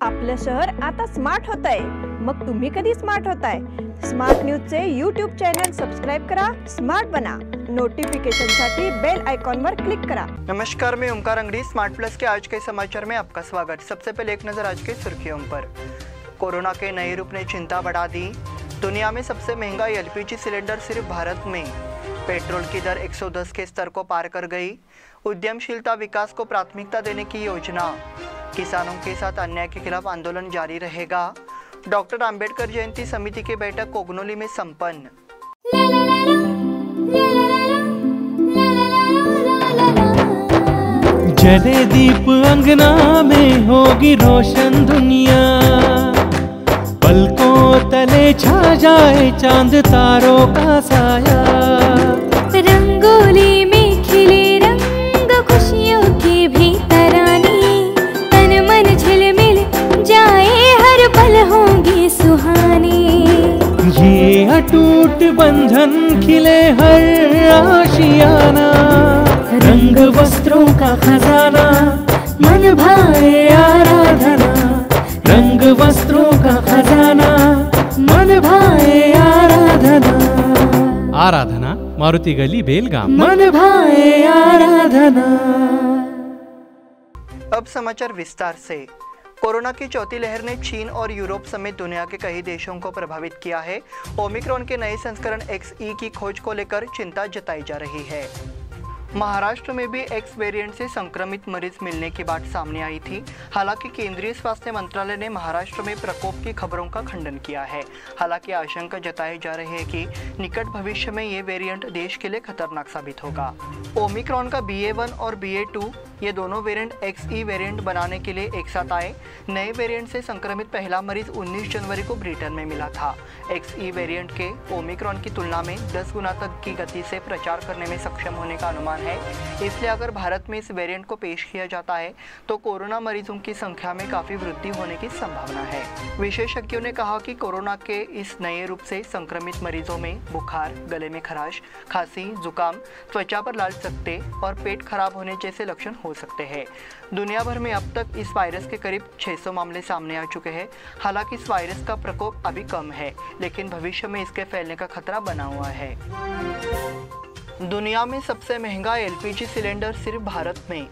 आपलं शहर आता स्मार्ट होत आहे. मग तुम्ही कधी स्मार्ट होताय? स्मार्ट न्यूजचे यूट्यूब चॅनल सबस्क्राइब करा, स्मार्ट बना. नोटिफिकेशनसाठी बेल आइकॉन पर क्लिक करा. नमस्कार, मैं ओमकार अंगड़ी. स्मार्ट प्लस के आज के समाचार में आपका स्वागत. सबसे पहले एक नज़र आज के सुर्खियों पर. कोरोना के नए रूप ने चिंता बढ़ा दी. दुनिया में सबसे महंगा एलपीजी सिलेंडर सिर्फ भारत में. पेट्रोल की दर 110 के स्तर को पार कर गई. उद्यमशीलता विकास को प्राथमिकता देने की योजना. किसानों के साथ अन्याय के खिलाफ आंदोलन जारी रहेगा. डॉक्टर अंबेडकर जयंती समिति की बैठक कोगनोली में संपन्न. जले दीप अंगना में होगी रोशन दुनिया. पलकों तले छा जाए चांद तारों का साया. रंगोली में खिले रंग खुशियों की भी तरानी. तन मन झिलमिल जाए हर पल होंगे सुहाने. ये अटूट बंधन खिले हर आशियाना. रंग वस्त्रों का खजाना मन भाए आराधना. रंग वस्त्रों का खजाना मन भाए आराधना. आराधना मारुति गली बेलगाम. मन भाए आराधना. अब समाचार विस्तार से. कोरोना की चौथी लहर ने चीन और यूरोप समेत दुनिया के कई देशों को प्रभावित किया है. ओमिक्रॉन के नए संस्करण XE की खोज को लेकर चिंता जताई जा रही है. महाराष्ट्र में भी X वेरिएंट से संक्रमित मरीज मिलने की बात सामने आई थी. हालांकि केंद्रीय स्वास्थ्य मंत्रालय ने महाराष्ट्र में प्रकोप की खबरों का खंडन किया है. हालांकि आशंका जताई जा रही है कि निकट भविष्य में ये वेरिएंट देश के लिए खतरनाक साबित होगा. ओमिक्रॉन का BA.1 और BA.2 ये दोनों वेरिएंट XE वेरिएंट बनाने के लिए एक साथ आए. नए वेरिएंट से संक्रमित पहला मरीज 19 जनवरी को ब्रिटेन में मिला था. XE वेरिएंट के ओमिक्रॉन की तुलना में 10 गुना तक की गति से प्रचार करने में सक्षम होने का अनुमान है. इसलिए अगर भारत में इस वेरिएंट को पेश किया जाता है तो कोरोना मरीजों की संख्या में काफी वृद्धि होने की संभावना है. विशेषज्ञों ने कहा कि कोरोना के इस नए रूप से संक्रमित मरीजों में बुखार, गले में खराश, खांसी, जुकाम, त्वचा पर लाल चकत्ते और पेट खराब होने जैसे लक्षण हो सकते हैं. दुनिया भर में अब तक इस वायरस के करीब 600 मामले सामने आ चुके हैं. हालांकि इस वायरस का प्रकोप अभी कम है, लेकिन भविष्य में इसके फैलने का खतरा बना हुआ है. दुनिया में सबसे महंगा एलपीजी सिलेंडर सिर्फ भारत में.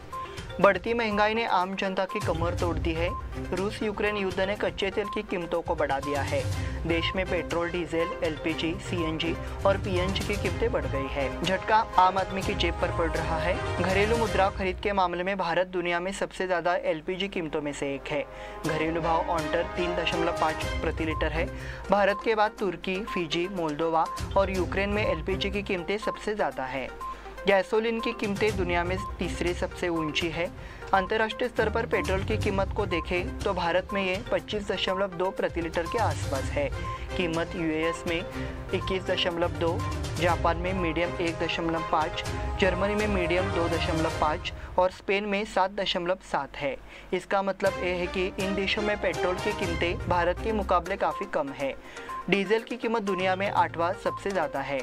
बढ़ती महंगाई ने आम जनता की कमर तोड़ दी है. रूस यूक्रेन युद्ध ने कच्चे तेल की कीमतों को बढ़ा दिया है. देश में पेट्रोल, डीजल, एलपीजी, सीएनजी और पीएनजी की कीमतें बढ़ गई है. झटका आम आदमी की जेब पर पड़ रहा है. घरेलू मुद्रा खरीद के मामले में भारत दुनिया में सबसे ज्यादा एलपीजी कीमतों में से एक है. घरेलू भाव ऑनटर 3.5 प्रति लीटर है. भारत के बाद तुर्की, फिजी, मोल्दोवा और यूक्रेन में एलपीजी की कीमतें सबसे ज्यादा है. गैसोलीन की कीमतें दुनिया में तीसरी सबसे ऊंची है. अंतर्राष्ट्रीय स्तर पर पेट्रोल की कीमत को देखें तो भारत में ये 25.2 प्रति लीटर के आसपास है. कीमत यूएस में 21.2, जापान में मीडियम 1.5, जर्मनी में मीडियम 2.5 और स्पेन में 7.7 है. इसका मतलब ये है कि इन देशों में पेट्रोल की कीमतें भारत के मुकाबले काफ़ी कम है. डीजल की कीमत दुनिया में 8वां सबसे ज़्यादा है.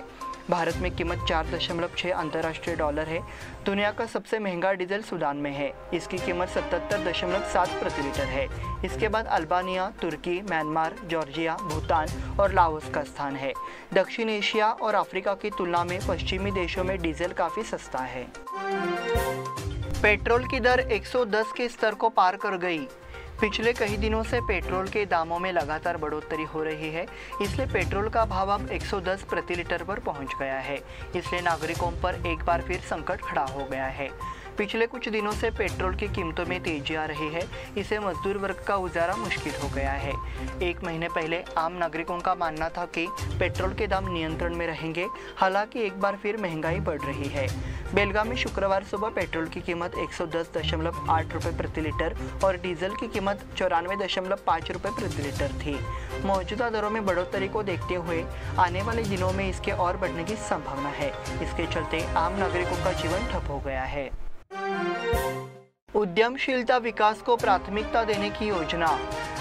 भारत में कीमत 4.6 अंतर्राष्ट्रीय डॉलर है. दुनिया का सबसे महंगा डीजल सूडान में है. इसकी कीमत 77.7 प्रति लीटर है. इसके बाद अल्बानिया, तुर्की, म्यांमार, जॉर्जिया, भूटान और लाओस का स्थान है. दक्षिण एशिया और अफ्रीका की तुलना में पश्चिमी देशों में डीजल काफ़ी सस्ता है. पेट्रोल की दर 110 के स्तर को पार कर गई. पिछले कई दिनों से पेट्रोल के दामों में लगातार बढ़ोतरी हो रही है. इसलिए पेट्रोल का भाव अब 110 प्रति लीटर पर पहुंच गया है. इसलिए नागरिकों पर एक बार फिर संकट खड़ा हो गया है. पिछले कुछ दिनों से पेट्रोल की कीमतों में तेजी आ रही है. इससे मजदूर वर्ग का गुजारा मुश्किल हो गया है. एक महीने पहले आम नागरिकों का मानना था कि पेट्रोल के दाम नियंत्रण में रहेंगे. हालांकि एक बार फिर महंगाई बढ़ रही है. बेलगाम में शुक्रवार सुबह पेट्रोल की कीमत 110.8 रुपये प्रति लीटर और डीजल की कीमत 94.5 रुपये प्रति लीटर थी. मौजूदा दरों में बढ़ोतरी को देखते हुए आने वाले दिनों में इसके और बढ़ने की संभावना है. इसके चलते आम नागरिकों का जीवन ठप हो गया है. उद्यमशीलता विकास को प्राथमिकता देने की योजना।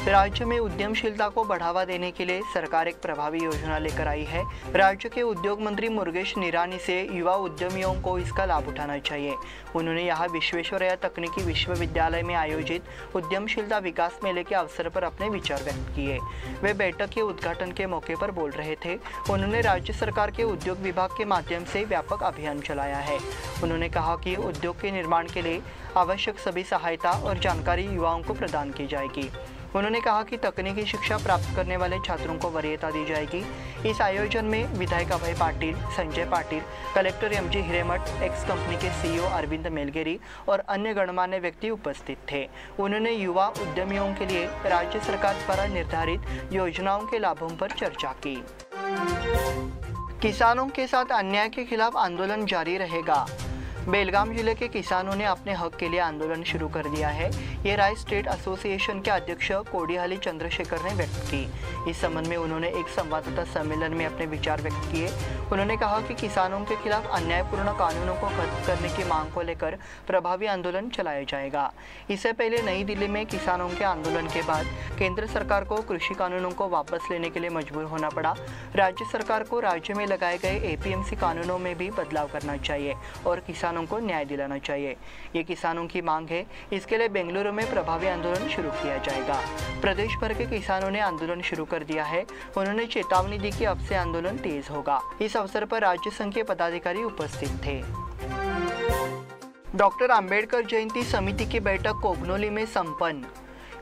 राज्य में उद्यमशीलता को बढ़ावा देने के लिए सरकार एक प्रभावी योजना लेकर आई है। राज्य के उद्योग मंत्री मुरुगेश निरानी से युवा उद्यमियों को इसका लाभ उठाना चाहिए। उन्होंने यहाँ विश्वेश्वरैया तकनीकी विश्वविद्यालय में आयोजित उद्यमशीलता विकास मेले के अवसर पर अपने विचार व्यक्त किए। वे बैठक के उद्घाटन के मौके पर बोल रहे थे। उन्होंने राज्य सरकार के उद्योग विभाग के माध्यम से व्यापक अभियान चलाया है। उन्होंने कहा कि उद्योग के निर्माण के लिए आवश्यक सभी सहायता और जानकारी युवाओं को प्रदान की जाएगी। उन्होंने कहा कि तकनीकी शिक्षा प्राप्त करने वाले छात्रों को वरीयता दी जाएगी। इस आयोजन में विधायक Abhay Patil, Sanjay Patil, collector MG Hiremath, X company के सीईओ अरविंद मेलगेरी और अन्य गणमान्य व्यक्ति उपस्थित थे। उन्होंने युवा उद्यमियों के लिए राज्य सरकार द्वारा निर्धारित योजनाओं के लाभों पर चर्चा की। किसानों के साथ अन्याय के खिलाफ आंदोलन जारी रहेगा। बेलगाम जिले के किसानों ने अपने हक के लिए आंदोलन शुरू कर दिया है। ये राय स्टेट एसोसिएशन के अध्यक्ष कोडिहाली चंद्रशेखर ने व्यक्त की। इस संबंध में उन्होंने एक संवाददाता सम्मेलन में अपने विचार व्यक्त किए। उन्होंने कहा कि किसानों के खिलाफ अन्यायपूर्ण कानूनों को खत्म करने की मांग को लेकर प्रभावी आंदोलन चलाया जाएगा। इससे पहले नई दिल्ली में किसानों के आंदोलन के बाद केंद्र सरकार को कृषि कानूनों को वापस लेने के लिए मजबूर होना पड़ा। राज्य सरकार को राज्य में लगाए गए एपीएमसी कानूनों में भी बदलाव करना चाहिए और किसानों को न्याय दिलाना चाहिए। ये किसानों की मांग है। इसके लिए बेंगलुरु में प्रभावी आंदोलन शुरू किया जाएगा। प्रदेश भर के किसानों ने आंदोलन शुरू कर दिया है। उन्होंने चेतावनी दी कि अब से आंदोलन तेज होगा। इस अवसर पर राज्य संघ के पदाधिकारी उपस्थित थे। डॉक्टर अंबेडकर जयंती समिति की बैठक कोगनोली में संपन्न।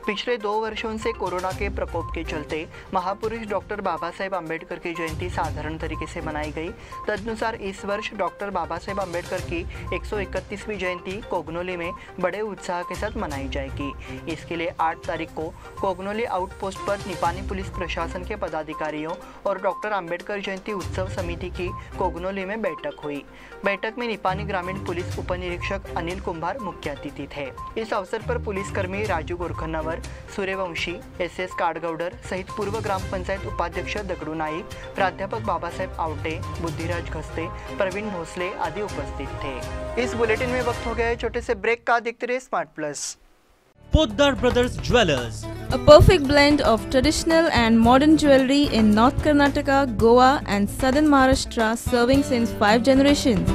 पिछले 2 वर्षों से कोरोना के प्रकोप के चलते महापुरुष डॉक्टर बाबा साहेब अम्बेडकर की जयंती साधारण तरीके से मनाई गई। तदनुसार इस वर्ष डॉक्टर बाबा साहेब अम्बेडकर की 131वीं जयंती कोगनोली में बड़े उत्साह के साथ मनाई जाएगी। इसके लिए 8 तारीख को कोगनोली आउटपोस्ट पर निपानी पुलिस प्रशासन के पदाधिकारियों और डॉक्टर अम्बेडकर जयंती उत्सव समिति की कोगनोली में बैठक हुई। बैठक में निपानी ग्रामीण पुलिस उपनिरीक्षक अनिल कुंभार मुख्य अतिथि थे। इस अवसर पर पुलिसकर्मी राजू गोरखन्नावर, सूर्यवंशी, एस काडगौडर सहित पूर्व ग्राम पंचायत उपाध्यक्ष दगड़ू नाईक, प्राध्यापक बाबासाहेब आवटे, बुद्धिराज घस्ते, प्रवीण भोसले आदि उपस्थित थे। इस बुलेटिन में वक्त हो गया है छोटे से ब्रेक का। देखते रहिए smart plus. Poddar Brothers Jewelers, A perfect blend of traditional and modern jewelry in North Karnataka, Goa and Southern Maharashtra, serving since 5 generations.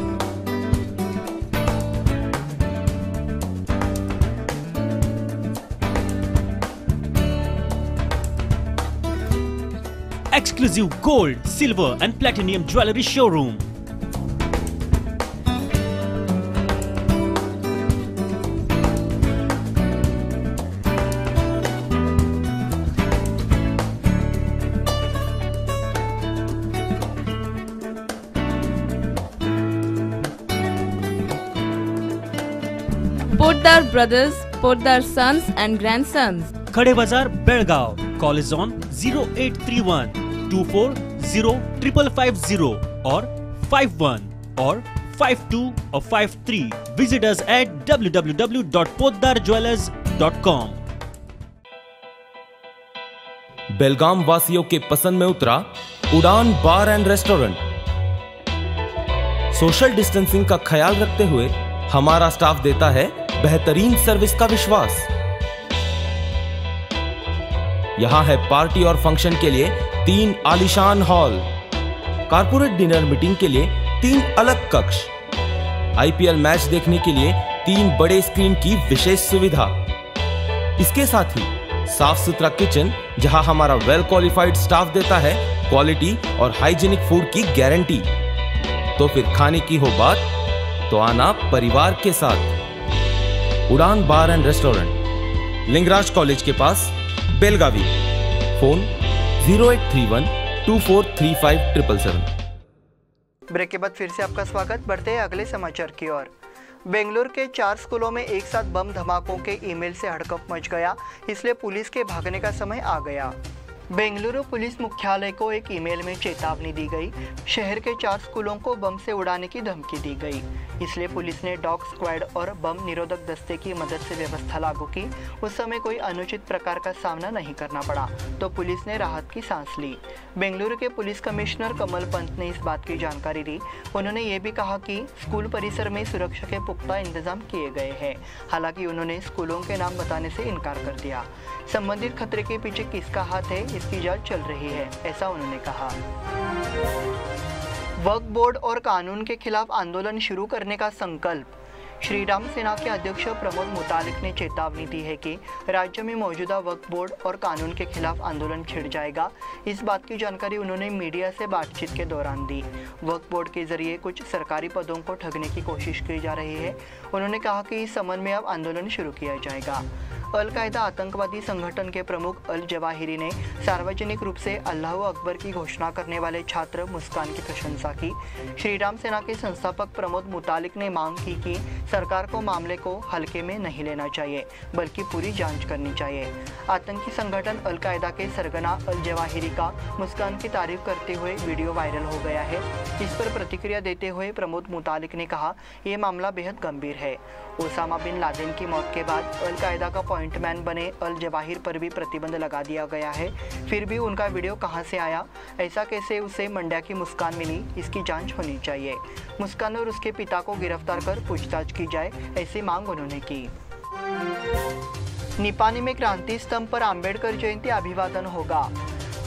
exclusive gold, silver and platinum jewelry showroom. Poddar Brothers, Poddar Sons and Grandsons. Khade Bazar, Belgaum. Call is on 0831 240 550 or 51 or 52 or 53. Visit us at www.poddarjewelers.com. बेलगाम वासियों के पसंद में उतरा उड़ान बार and restaurant. Social distancing का ख्याल रखते हुए हमारा स्टाफ देता है बेहतरीन सर्विस का विश्वास। यहां है पार्टी और फंक्शन के लिए 3 आलीशान हॉल, कारपोरेट डिनर मीटिंग के लिए 3 अलग कक्ष, आईपीएल मैच देखने के लिए 3 बड़े स्क्रीन की विशेष सुविधा। इसके साथ ही साफ सुथरा किचन जहां हमारा वेल क्वालिफाइड स्टाफ देता है क्वालिटी और हाइजीनिक फूड की गारंटी। तो फिर खाने की हो बात तो आना परिवार के साथ। उड़ान बार एंड रेस्टोरेंट, लिंगराज कॉलेज के पास, बेलगावी। फोन 0831 2435 ब्रेक के बाद फिर से आपका स्वागत। बढ़ते हैं अगले समाचार की ओर। बेंगलुरु के 4 स्कूलों में एक साथ बम धमाकों के ईमेल से हड़कंप मच गया, इसलिए पुलिस के भागने का समय आ गया। बेंगलुरु पुलिस मुख्यालय को एक ईमेल में चेतावनी दी गई। शहर के 4 स्कूलों को बम से उड़ाने की धमकी दी गई। इसलिए पुलिस ने डॉग स्क्वाड और बम निरोधक दस्ते की मदद से व्यवस्था लागू की। उस समय कोई अनुचित प्रकार का सामना नहीं करना पड़ा, तो पुलिस ने राहत की सांस ली। बेंगलुरु के पुलिस कमिश्नर कमल पंत ने इस बात की जानकारी दी। उन्होंने ये भी कहा कि स्कूल परिसर में सुरक्षा के पुख्ता इंतजाम किए गए हैं। हालांकि उन्होंने स्कूलों के नाम बताने से इनकार कर दिया। संबंधित खतरे के पीछे किसका हाथ है, इसकी जांच चल रही है, ऐसा उन्होंने कहा। वक्फ बोर्ड और कानून के खिलाफ आंदोलन शुरू करने का संकल्प। श्री राम सेना के अध्यक्ष प्रमोद मुतालिक ने चेतावनी दी है कि राज्य में मौजूदा वक्फ बोर्ड और कानून के खिलाफ आंदोलन छिड़ जाएगा। इस बात की जानकारी उन्होंने मीडिया से बातचीत के दौरान दी। वक्फ बोर्ड के जरिए कुछ सरकारी पदों को ठगने की कोशिश की जा रही है। उन्होंने कहा कि इस संबंध में अब आंदोलन शुरू किया जाएगा। अल-कायदा आतंकवादी संगठन के प्रमुख अल जवाहिरी ने सार्वजनिक रूप से अल्लाह अकबर की घोषणा करने वाले छात्र मुस्कान की प्रशंसा की। श्री राम सेना के संस्थापक प्रमोद मुतालिक ने मांग की कि सरकार को मामले को हल्के में नहीं लेना चाहिए, बल्कि पूरी जांच करनी चाहिए। आतंकी संगठन अल-कायदा के सरगना अल जवाहिरी का मुस्कान की तारीफ करते हुए वीडियो वायरल हो गया है। इस पर प्रतिक्रिया देते हुए प्रमोद मुतालिक ने कहा, ये मामला बेहद गंभीर है। ओसामा बिन लादेन की मौत के बाद अल-कायदा का पॉइंटमैन बने अल जवाहिर पर भी प्रतिबंध लगा दिया गया है। फिर भी उनका वीडियो कहां से आया, ऐसा कैसे उसे मंड्या की मुस्कान मिली, इसकी जांच होनी चाहिए। मुस्कान और उसके पिता को गिरफ्तार कर पूछताछ की जाए, ऐसी मांग उन्होंने की। निपानी में क्रांति स्तंभ पर अंबेडकर जयंती अभिवादन होगा।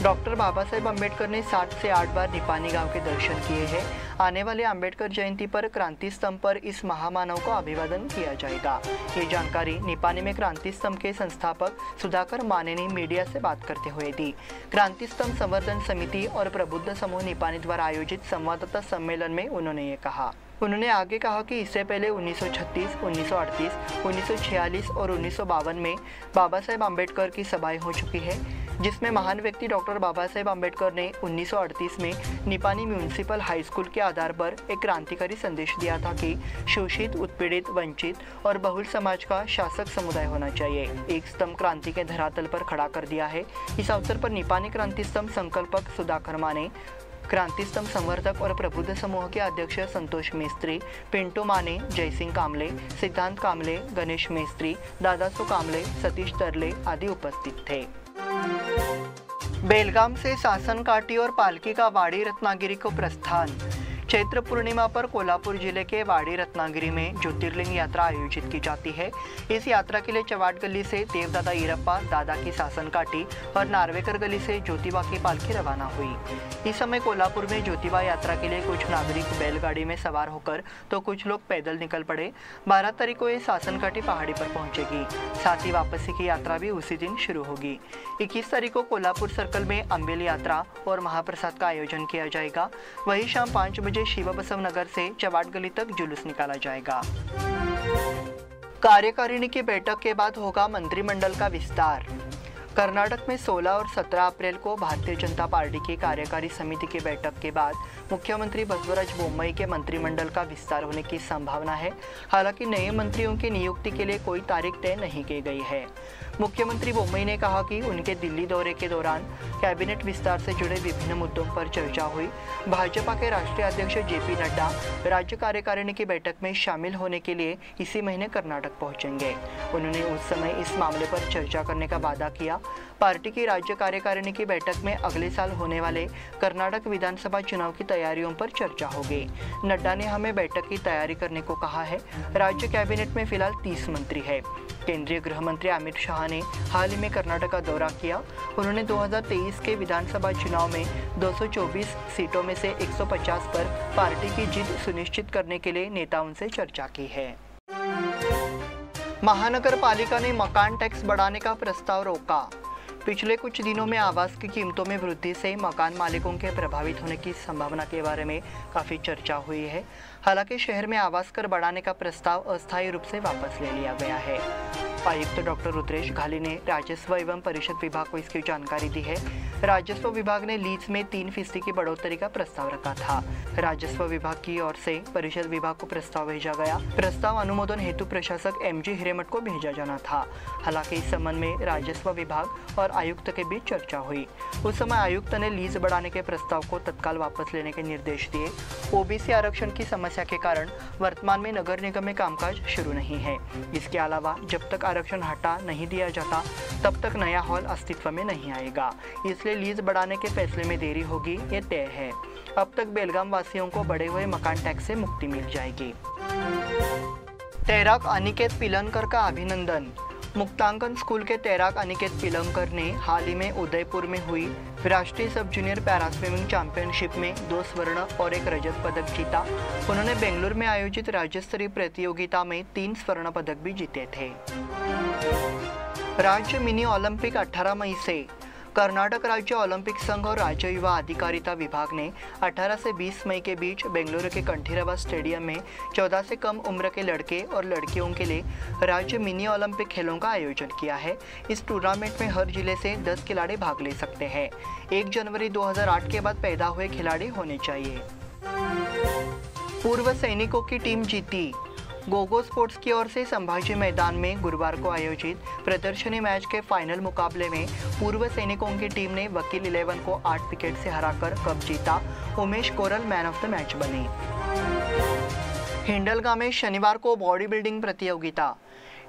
डॉक्टर बाबा साहेब अम्बेडकर ने 7 से 8 बार निपानी गांव के दर्शन किए हैं। आने वाले अंबेडकर जयंती पर क्रांति स्तंभ पर इस महामानव को अभिवादन किया जाएगा। ये जानकारी निपानी में क्रांति स्तंभ के संस्थापक सुधाकर माने ने मीडिया से बात करते हुए दी। क्रांति स्तंभ संवर्धन समिति और प्रबुद्ध समूह निपानी द्वारा आयोजित संवाददाता सम्मेलन में उन्होंने ये कहा। उन्होंने आगे कहा कि इससे पहले 1936, 1938, 1946 और 1952 में बाबा साहेब अम्बेडकर की सभाएं हो चुकी है, जिसमें महान व्यक्ति डॉक्टर बाबा साहेब अम्बेडकर ने 1938 में निपानी म्यूनिसिपल हाई स्कूल के आधार पर एक क्रांतिकारी संदेश दिया था कि शोषित, उत्पीड़ित, वंचित और बहुल समाज का शासक समुदाय होना चाहिए। एक स्तंभ क्रांति के धरातल पर खड़ा कर दिया है। इस अवसर पर निपानी क्रांति स्तंभ संकल्पक सुधाकर माने, क्रांति स्तंभ संवर्धक और प्रबुद्ध समूह के अध्यक्ष संतोष मिस्त्री, पिंटू माने, जयसिंह कामले, सिद्धांत कामले, गणेश मिस्त्री, दादासो कामले, सतीश तरले आदि उपस्थित थे। बेलगाम से सासन काठी और पालकी का वाड़ी रत्नागिरी को प्रस्थान। चैत्र पूर्णिमा पर कोल्हापुर जिले के वाड़ी रत्नागिरी में ज्योतिर्लिंग यात्रा आयोजित की जाती है। इस यात्रा के लिए चवाट गली से देवदादा ईरप्पा, दादा की सासन काठी और नार्वेकर गली से ज्योतिबा की पालकी रवाना हुई। इस समय कोल्हापुर में ज्योतिबा यात्रा के लिए कुछ नागरिक बैलगाड़ी में सवार होकर तो कुछ लोग पैदल निकल पड़े। 12 तारीख को ये सासन काठी पहाड़ी पर पहुंचेगी। साथ ही वापसी की यात्रा भी उसी दिन शुरू होगी। 21 तारीख को कोल्हापुर सर्कल में अम्बेल यात्रा और महाप्रसाद का आयोजन किया जाएगा। वहीं शाम 5 बजे शिव बसव नगर से चवाट गली तक जुलूस निकाला जाएगा। कार्यकारिणी की बैठक के बाद होगा मंत्रिमंडल का विस्तार। कर्नाटक में 16 और 17 अप्रैल को भारतीय जनता पार्टी की कार्यकारी समिति की बैठक के बाद मुख्यमंत्री बसवराज बोम्मई के मंत्रिमंडल का विस्तार होने की संभावना है। हालांकि नए मंत्रियों की नियुक्ति के लिए कोई तारीख तय नहीं की गई है। मुख्यमंत्री बोम्मई ने कहा कि उनके दिल्ली दौरे के दौरान कैबिनेट विस्तार से जुड़े विभिन्न मुद्दों पर चर्चा हुई। भाजपा के राष्ट्रीय अध्यक्ष जेपी नड्डा राज्य कार्यकारिणी की बैठक में शामिल होने के लिए इसी महीने कर्नाटक पहुंचेंगे। उन्होंने उस समय इस मामले पर चर्चा करने का वादा किया। पार्टी की राज्य कार्यकारिणी की बैठक में अगले साल होने वाले कर्नाटक विधानसभा चुनाव की तैयारियों पर चर्चा होगी। नड्डा ने हमें बैठक की तैयारी करने को कहा है। राज्य कैबिनेट में फिलहाल 30 मंत्री है। केंद्रीय गृह मंत्री अमित शाह ने हाल ही में कर्नाटक का दौरा किया। उन्होंने 2023 के विधानसभा चुनाव में 224 सीटों में से 150 पर पार्टी की जीत सुनिश्चित करने के लिए नेताओं से चर्चा की है। महानगर पालिका ने मकान टैक्स बढ़ाने का प्रस्ताव रोका। पिछले कुछ दिनों में आवास की कीमतों में वृद्धि से मकान मालिकों के प्रभावित होने की संभावना के बारे में काफ़ी चर्चा हुई है। हालांकि शहर में आवास कर बढ़ाने का प्रस्ताव अस्थायी रूप से वापस ले लिया गया है। आयुक्त डॉक्टर रुद्रेश घाली ने राजस्व एवं परिषद विभाग को इसकी जानकारी दी है। राजस्व विभाग ने लीज में 3% की बढ़ोतरी का प्रस्ताव रखा था। राजस्व विभाग की ओर से परिषद विभाग को प्रस्ताव भेजा गया। प्रस्ताव अनुमोदन हेतु प्रशासक MG हिरेमठ को भेजा जाना था। हालांकि इस संबंध में राजस्व विभाग और आयुक्त के बीच चर्चा हुई। उस समय आयुक्त ने लीज बढ़ाने के प्रस्ताव को तत्काल वापस लेने के निर्देश दिए। OBC आरक्षण की समस्या के कारण वर्तमान में नगर निगम में कामकाज शुरू नहीं है। इसके अलावा जब तक आरक्षण हटा नहीं दिया जाता तब तक नया हॉल अस्तित्व में नहीं आएगा, इसलिए लीज बढ़ाने के फैसले में देरी होगी, ये तय है। अब तक बेलगाम वासियों को बढ़े हुए मकान टैक्स से मुक्ति मिल जाएगी। तैराक अनिकेत पिलनकर का अभिनंदन। मुक्तांकन स्कूल के तैराक अनिकेत पिलनकर ने हाल ही में उदयपुर में हुई राष्ट्रीय सब जूनियर पैरा स्विमिंग चैंपियनशिप में 2 स्वर्ण और 1 रजत पदक जीता। उन्होंने बेंगलुरु में आयोजित राज्य स्तरीय प्रतियोगिता में 3 स्वर्ण पदक भी जीते थे। राज्य मिनी ओलंपिक 18 मई से। कर्नाटक राज्य ओलंपिक संघ और राज्य युवा अधिकारिता विभाग ने 18 से 20 मई के बीच बेंगलुरु के कंठीरवा स्टेडियम में 14 से कम उम्र के लड़के और लड़कियों के लिए राज्य मिनी ओलंपिक खेलों का आयोजन किया है। इस टूर्नामेंट में हर जिले से 10 खिलाड़ी भाग ले सकते हैं। 1 जनवरी 2008 के बाद पैदा हुए खिलाड़ी होने चाहिए। पूर्व सैनिकों की टीम जीती। गोगो स्पोर्ट्स की ओर से संभाजी मैदान में गुरुवार को आयोजित प्रदर्शनी मैच के फाइनल मुकाबले में पूर्व सैनिकों की टीम ने वकील 11 को 8 विकेट से हराकर कप जीता। Umesh coral man of the match बने। हिंडलगा में शनिवार को बॉडी बिल्डिंग प्रतियोगिता।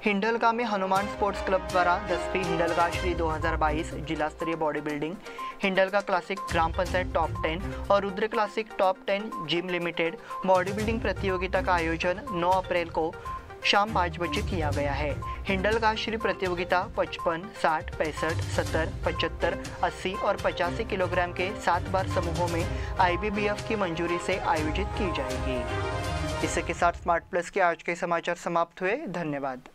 हिंडलगा में हनुमान स्पोर्ट्स क्लब द्वारा 10वीं हिंडलगा श्री 2022 जिला स्तरीय बॉडी बिल्डिंग, हिंडलगा क्लासिक ग्राम पंचायत टॉप 10 और Rudra classic top 10 gym limited body building प्रतियोगिता का आयोजन 9 अप्रैल को शाम 5 बजे किया गया है। हिंडलगा श्री प्रतियोगिता 55, 60, 65, 70, 75, 80 और 85 किलोग्राम के 7 बार समूहों में IBBF की मंजूरी से आयोजित की जाएगी। इसी के साथ स्मार्ट प्लस के आज के समाचार समाप्त हुए। धन्यवाद।